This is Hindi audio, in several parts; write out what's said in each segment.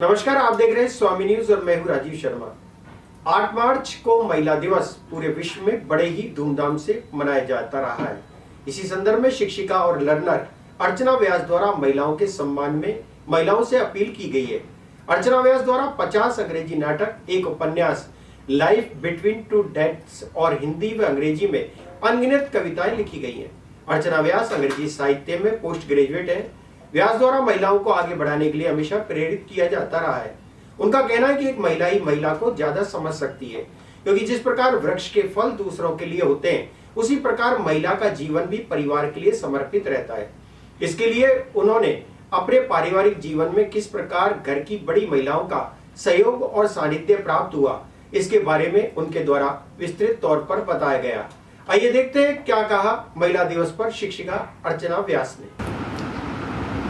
नमस्कार, आप देख रहे हैं स्वामी न्यूज और मैं हूं राजीव शर्मा। 8 मार्च को महिला दिवस पूरे विश्व में बड़े ही धूमधाम से मनाया जाता रहा है। इसी संदर्भ में शिक्षिका और लर्नर अर्चना व्यास द्वारा महिलाओं के सम्मान में महिलाओं से अपील की गई है। अर्चना व्यास द्वारा 50 अंग्रेजी नाटक, एक उपन्यास लाइफ बिटवीन टू डेथ्स और हिंदी व अंग्रेजी में अनगिनत कविताएं लिखी गई हैं। अर्चना व्यास अंग्रेजी साहित्य में पोस्ट ग्रेजुएट है। व्यास द्वारा महिलाओं को आगे बढ़ाने के लिए हमेशा प्रेरित किया जाता रहा है। उनका कहना है कि एक महिला ही महिला को ज्यादा समझ सकती है, क्योंकि जिस प्रकार वृक्ष के फल दूसरों के लिए होते हैं, उसी प्रकार महिला का जीवन भी परिवार के लिए समर्पित रहता है। इसके लिए उन्होंने अपने पारिवारिक जीवन में किस प्रकार घर की बड़ी महिलाओं का सहयोग और सानिध्य प्राप्त हुआ, इसके बारे में उनके द्वारा विस्तृत तौर पर बताया गया। आइए देखते हैं क्या कहा महिला दिवस पर शिक्षिका अर्चना व्यास ने।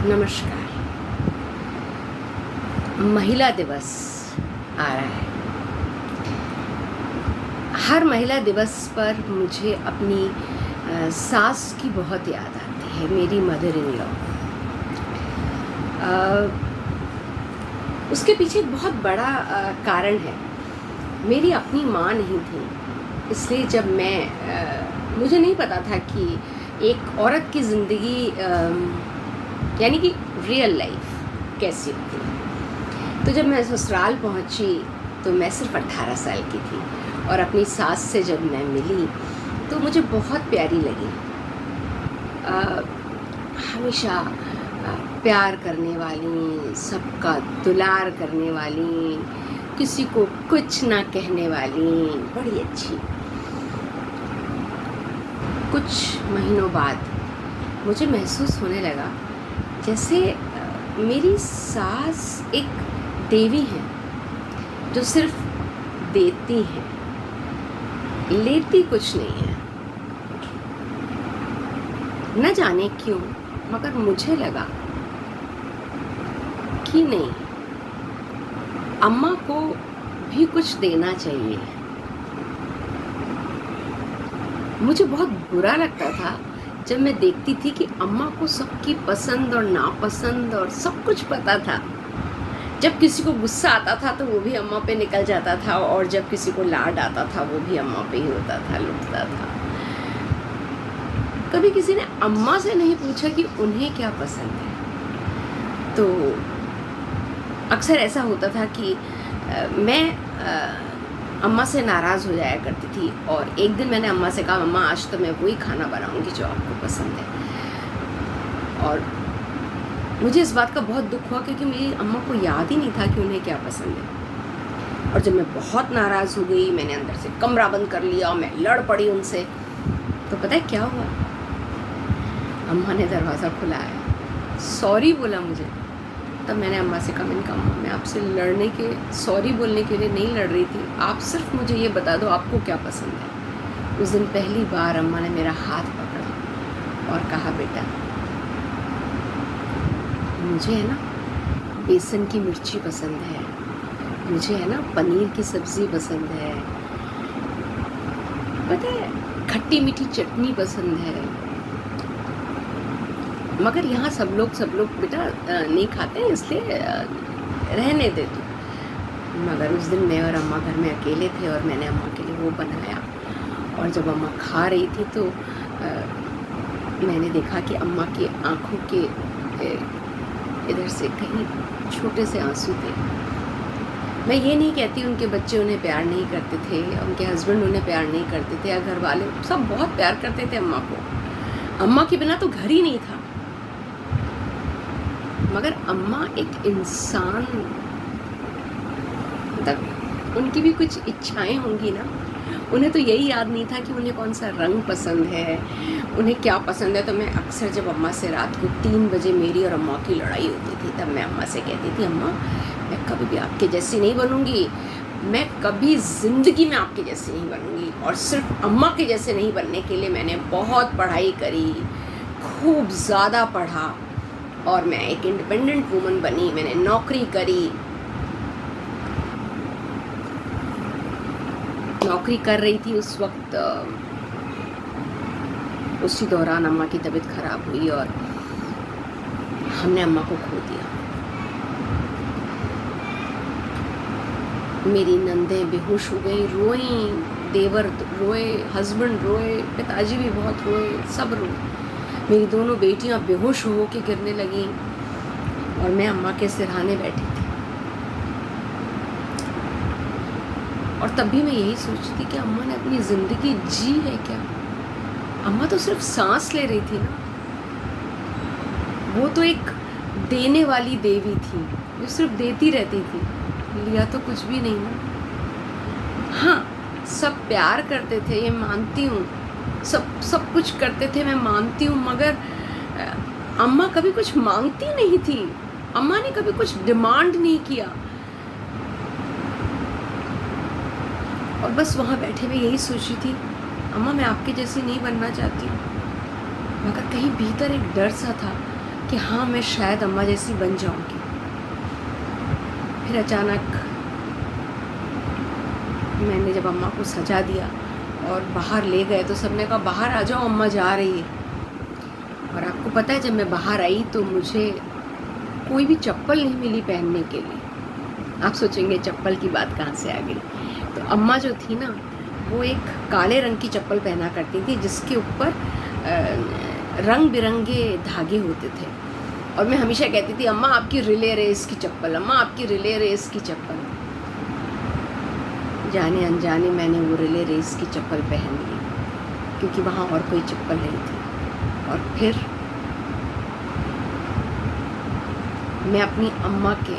नमस्कार। महिला दिवस आ रहा है। हर महिला दिवस पर मुझे अपनी सास की बहुत याद आती है, मेरी मदर इन लॉ। उसके पीछे एक बहुत बड़ा कारण है। मेरी अपनी माँ नहीं थी, इसलिए जब मुझे नहीं पता था कि एक औरत की ज़िंदगी यानी कि रियल लाइफ कैसी होती है। तो जब मैं ससुराल पहुंची तो मैं सिर्फ 18 साल की थी और अपनी सास से जब मैं मिली तो मुझे बहुत प्यारी लगी। हमेशा प्यार करने वाली, सबका दुलार करने वाली, किसी को कुछ ना कहने वाली, बड़ी अच्छी। कुछ महीनों बाद मुझे महसूस होने लगा जैसे मेरी सास एक देवी है जो सिर्फ देती है, लेती कुछ नहीं है। न जाने क्यों, मगर मुझे लगा कि नहीं, अम्मा को भी कुछ देना चाहिए। मुझे बहुत बुरा लगता था जब मैं देखती थी कि अम्मा को सबकी पसंद और नापसंद और सब कुछ पता था। जब किसी को गुस्सा आता था तो वो भी अम्मा पे निकल जाता था, और जब किसी को लाड आता था वो भी अम्मा पे ही होता था, लुटता था। कभी किसी ने अम्मा से नहीं पूछा कि उन्हें क्या पसंद है। तो अक्सर ऐसा होता था कि मैं अम्मा से नाराज़ हो जाया करती थी, और एक दिन मैंने अम्मा से कहा, अम्मा आज तो मैं वही खाना बनाऊंगी जो आपको पसंद है। और मुझे इस बात का बहुत दुख हुआ क्योंकि मेरी अम्मा को याद ही नहीं था कि उन्हें क्या पसंद है। और जब मैं बहुत नाराज़ हो गई, मैंने अंदर से कमरा बंद कर लिया, मैं लड़ पड़ी उनसे। तो पता है क्या हुआ? अम्मा ने दरवाज़ा खुलाया, सॉरी बोला मुझे। तब मैंने अम्मा से कहा, मैंने कहा अम्मा, मैं आपसे लड़ने के, सॉरी बोलने के लिए नहीं लड़ रही थी, आप सिर्फ मुझे ये बता दो आपको क्या पसंद है। उस दिन पहली बार अम्मा ने मेरा हाथ पकड़ा और कहा, बेटा मुझे है ना बेसन की मिर्ची पसंद है, मुझे है ना पनीर की सब्ज़ी पसंद है, पता है खट्टी मीठी चटनी पसंद है, मगर यहाँ सब लोग बेटा नहीं खाते हैं, इसलिए रहने दे दो। मगर उस दिन मैं और अम्मा घर में अकेले थे और मैंने अम्मा के लिए वो बनाया। और जब अम्मा खा रही थी तो मैंने देखा कि अम्मा की आँखों के इधर से कहीं छोटे से आंसू थे। मैं ये नहीं कहती उनके बच्चे उन्हें प्यार नहीं करते थे, उनके हस्बैंड उन्हें प्यार नहीं करते थे, या घर वाले सब बहुत प्यार करते थे अम्मा को। अम्मा के बिना तो घर ही नहीं था। मगर अम्मा एक इंसान, मतलब उनकी भी कुछ इच्छाएं होंगी ना। उन्हें तो यही याद नहीं था कि उन्हें कौन सा रंग पसंद है, उन्हें क्या पसंद है। तो मैं अक्सर जब अम्मा से रात को 3 बजे मेरी और अम्मा की लड़ाई होती थी, तब मैं अम्मा से कहती थी, अम्मा मैं कभी भी आपके जैसी नहीं बनूंगी, मैं कभी ज़िंदगी में आपके जैसी नहीं बनूंगी। और सिर्फ अम्मा के जैसे नहीं बनने के लिए मैंने बहुत पढ़ाई करी, खूब ज़्यादा पढ़ा, और मैं एक इंडिपेंडेंट वूमन बनी, मैंने नौकरी करी। नौकरी कर रही थी उस वक्त, उसी दौरान अम्मा की तबीयत खराब हुई और हमने अम्मा को खो दिया। मेरी नंदें बेहोश हो गई, रोई, देवर रोए, हस्बैंड रोए, पिताजी भी बहुत रोए, सब रोए। मेरी दोनों बेटियां बेहोश हो के गिरने लगीं और मैं अम्मा के सिरहाने बैठी थी। और तब भी मैं यही सोचती कि अम्मा ने अपनी ज़िंदगी जी है क्या? अम्मा तो सिर्फ सांस ले रही थी ना। वो तो एक देने वाली देवी थी जो सिर्फ देती रहती थी, लिया तो कुछ भी नहीं ना। हाँ, सब प्यार करते थे, ये मानती हूँ, सब कुछ करते थे, मैं मानती हूँ, मगर अम्मा कभी कुछ मांगती नहीं थी। अम्मा ने कभी कुछ डिमांड नहीं किया। और बस वहाँ बैठे मैं यही सोची थी, अम्मा मैं आपके जैसी नहीं बनना चाहती हूँ, मगर कहीं भीतर एक डर सा था कि हाँ मैं शायद अम्मा जैसी बन जाऊँगी। फिर अचानक मैंने जब अम्मा को सजा दिया और बाहर ले गए तो सबने कहा बाहर आ जाओ, अम्मा जा रही है। और आपको पता है जब मैं बाहर आई तो मुझे कोई भी चप्पल नहीं मिली पहनने के लिए। आप सोचेंगे चप्पल की बात कहाँ से आ गई? तो अम्मा जो थी ना, वो एक काले रंग की चप्पल पहना करती थी जिसके ऊपर रंग बिरंगे धागे होते थे। और मैं हमेशा कहती थी अम्मा आपकी रिले रेस की चप्पल, अम्मा आपकी रिले रेस की चप्पल। जाने अनजाने मैंने वो रिले रेस की चप्पल पहन ली क्योंकि वहाँ और कोई चप्पल नहीं थी। और फिर मैं अपनी अम्मा के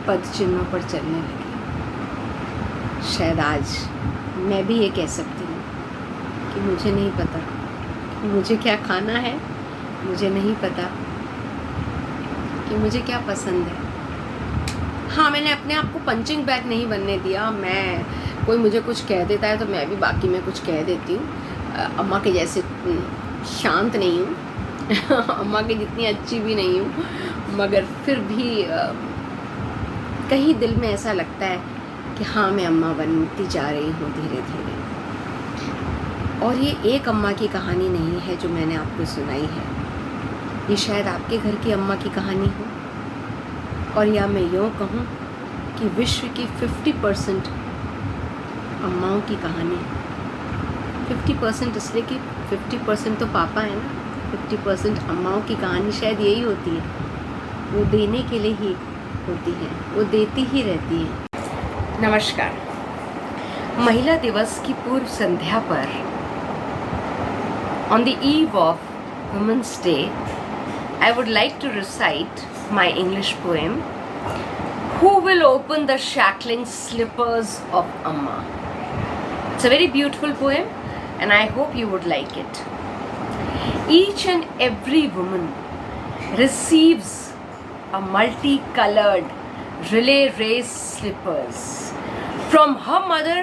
पद चिन्हों पर चलने लगी। शायद आज मैं भी ये कह सकती हूँ कि मुझे नहीं पता कि मुझे क्या खाना है, मुझे नहीं पता कि मुझे क्या पसंद है। हाँ, मैंने अपने आप को पंचिंग बैग नहीं बनने दिया। मैं कोई मुझे कुछ कह देता है तो मैं भी बाकी में कुछ कह देती हूँ। अम्मा के जैसे शांत नहीं हूँ अम्मा की जितनी अच्छी भी नहीं हूँ, मगर फिर भी कहीं दिल में ऐसा लगता है कि हाँ मैं अम्मा बनती जा रही हूँ धीरे धीरे। और ये एक अम्मा की कहानी नहीं है जो मैंने आपको सुनाई है, ये शायद आपके घर की अम्मा की कहानी हो, और या मैं यूँ कहूँ कि विश्व की 50% अम्माओं की कहानी। 50% इसलिए कि 50% तो पापा है ना, 50% अम्माओं की कहानी शायद यही होती है। वो देने के लिए ही होती है, वो देती ही रहती है। नमस्कार। महिला दिवस की पूर्व संध्या पर, on the eve of women's day, I would like to recite my English poem, Who Will Open the Shackling Slippers of Amma? It's a very beautiful poem and I hope you would like it. Each and every woman receives a multicolored relay race slippers from her mother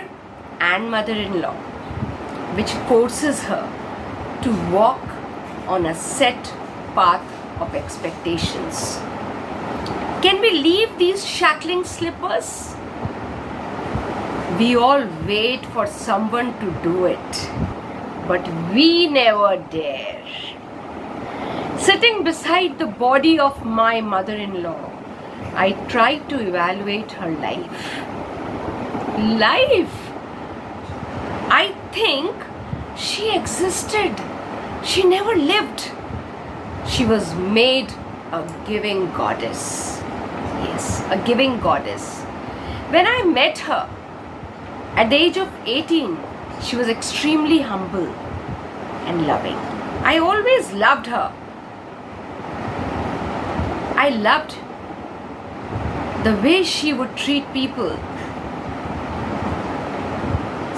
and mother-in-law, which forces her to walk on a set path of expectations. Can we leave these shackling slippers? We all wait for someone to do it, but we never dare. Sitting beside the body of my mother-in-law, I tried to evaluate her life. I think she existed. She never lived. She was made a giving goddess. Yes, a giving goddess. When I met her at the age of 18, she was extremely humble and loving. I always loved her. I loved the way she would treat people.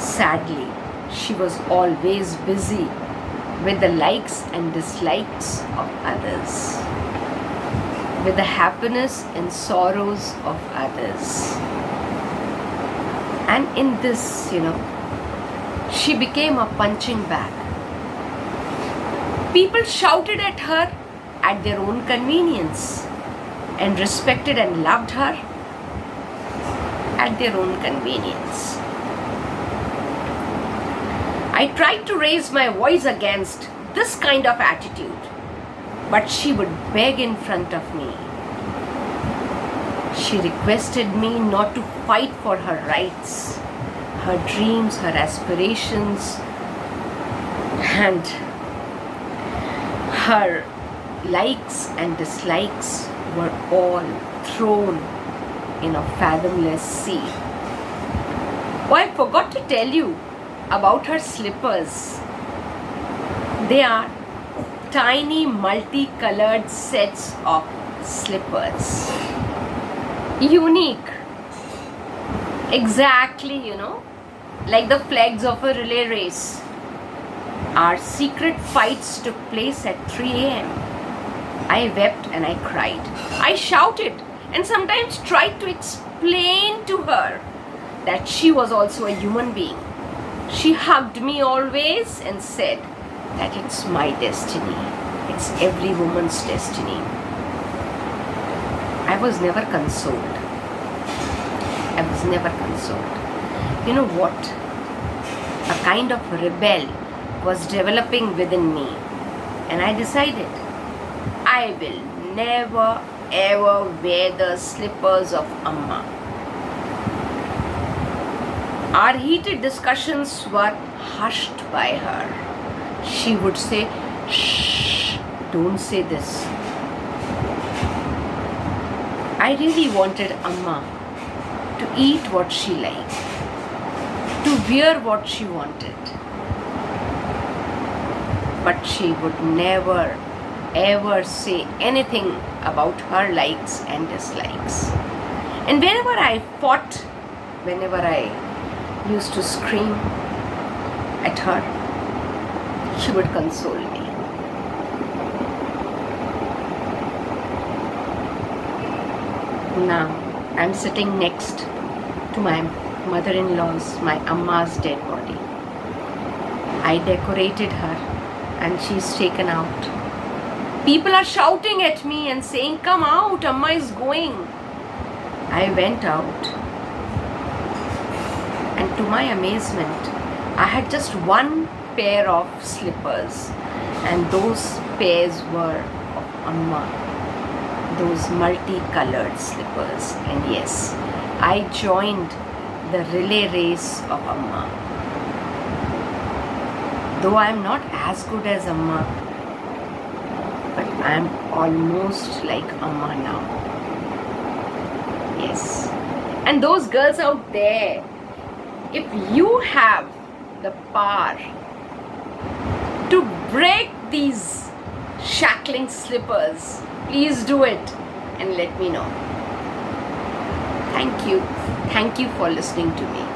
Sadly, she was always busy with the likes and dislikes of others, with the happiness and sorrows of others. And in this, she became a punching bag. People shouted at her at their own convenience and respected and loved her at their own convenience. I tried to raise my voice against this kind of attitude, but she would beg in front of me. She requested me not to fight for her rights, her dreams, her aspirations, and her likes and dislikes were all thrown in a fathomless sea. Oh, I forgot to tell you about her slippers. They are tiny multicolored sets of slippers. Unique. Exactly, like the flags of a relay race. Our secret fights took place at 3 a.m. I wept and I cried. I shouted and sometimes tried to explain to her that she was also a human being. She hugged me always and said that it's my destiny. It's every woman's destiny. I was never consoled. I was never consoled. You know what? A kind of rebel was developing within me, and I decided I will never ever wear the slippers of Amma. Our heated discussions were hushed by her. She would say, "Shh, don't say this." I really wanted Amma to eat what she liked, to wear what she wanted. But she would never ever say anything about her likes and dislikes. And whenever I fought, whenever I used to scream at her, she would console me. Now I'm sitting next to my mother-in-law's, my Amma's dead body. I decorated her and she's taken out. People are shouting at me and saying, "Come out, Amma is going." I went out, and to my amazement, I had just one pair of slippers, and those pairs were of Amma, those multicolored slippers. And yes, I joined the relay race of Amma. Though I am not as good as Amma, but I am almost like Amma now. Yes. And those girls out there, if you have the power to break these shackling slippers, please do it and let me know. Thank you. Thank you for listening to me.